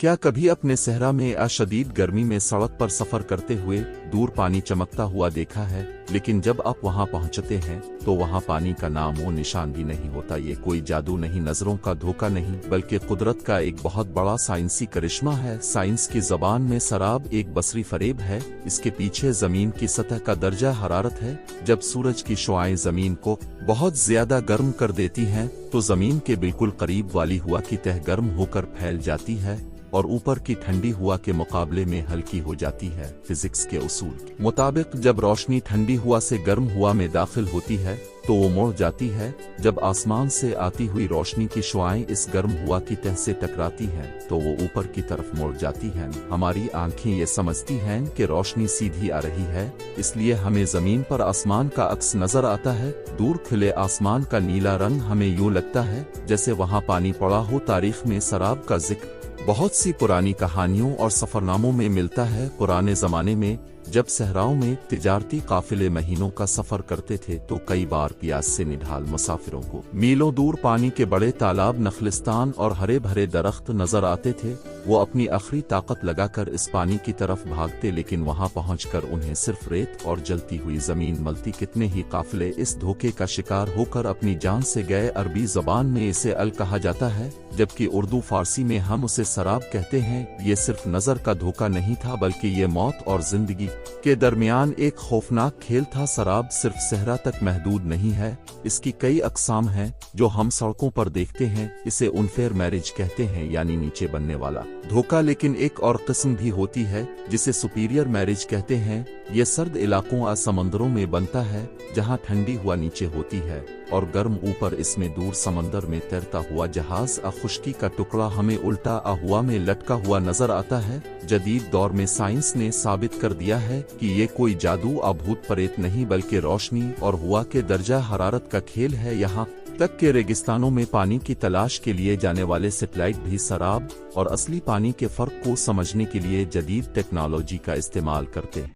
क्या कभी अपने सहरा में अशदीद गर्मी में सड़क पर सफर करते हुए दूर पानी चमकता हुआ देखा है, लेकिन जब आप वहां पहुंचते हैं तो वहां पानी का नाम और निशान भी नहीं होता। ये कोई जादू नहीं, नजरों का धोखा नहीं, बल्कि कुदरत का एक बहुत बड़ा साइंसी करिश्मा है। साइंस की जबान में सराब एक बसरी फरेब है। इसके पीछे जमीन की सतह का दर्जा हरारत है। जब सूरज की शुआएं जमीन को बहुत ज्यादा गर्म कर देती हैं तो जमीन के बिल्कुल करीब वाली हवा की तह गर्म होकर फैल जाती है और ऊपर की ठंडी हवा के मुकाबले में हल्की हो जाती है। फिजिक्स के उसूल के मुताबिक जब रोशनी ठंडी हवा से गर्म हवा में दाखिल होती है तो वो मुड़ जाती है। जब आसमान से आती हुई रोशनी की शुआएं इस गर्म हवा की तह से टकराती हैं तो वो ऊपर की तरफ मुड़ जाती हैं। हमारी आंखें ये समझती हैं कि रोशनी सीधी आ रही है, इसलिए हमें जमीन पर आसमान का अक्स नजर आता है। दूर खिले आसमान का नीला रंग हमें यूं लगता है जैसे वहां पानी पड़ा हो। तारीख में सराब का जिक्र बहुत सी पुरानी कहानियों और सफरनामों में मिलता है। पुराने जमाने में जब सहराओं में तिजारती काफिले महीनों का सफर करते थे तो कई बार प्यास से निढाल मुसाफिरों को मीलों दूर पानी के बड़े तालाब, नखलिस्तान और हरे भरे दरख्त नजर आते थे। वो अपनी आखिरी ताकत लगाकर इस पानी की तरफ भागते, लेकिन वहां पहुंचकर उन्हें सिर्फ रेत और जलती हुई जमीन मिलती। कितने ही काफिले इस धोखे का शिकार होकर अपनी जान से गए। अरबी जबान में इसे अल कहा जाता है, जबकि उर्दू फारसी में हम उसे सराब कहते हैं। ये सिर्फ नजर का धोखा नहीं था, बल्कि ये मौत और जिंदगी के दरमियान एक खौफनाक खेल था। शराब सिर्फ सहरा तक महदूद नहीं है, इसकी कई अकसाम हैं जो हम सड़कों पर देखते हैं। इसे अनफेयर मैरिज कहते हैं, यानी नीचे बनने वाला धोखा। लेकिन एक और किस्म भी होती है जिसे सुपीरियर मैरिज कहते हैं। ये सर्द इलाकों और समंदरों में बनता है जहां ठंडी हवा नीचे होती है और गर्म ऊपर। इसमें दूर समंदर में तैरता हुआ जहाज आ खुश्की का टुकड़ा हमें उल्टा आ हुआ में लटका हुआ नजर आता है। जदीद दौर में साइंस ने साबित कर दिया है कि ये कोई जादू आ भूत प्रेत नहीं, बल्कि रोशनी और हवा के दर्जा हरारत का खेल है। यहाँ तक के रेगिस्तानों में पानी की तलाश के लिए जाने वाले सैटेलाइट भी शराब और असली पानी के फर्क को समझने के लिए जदीद टेक्नोलॉजी का इस्तेमाल करते हैं।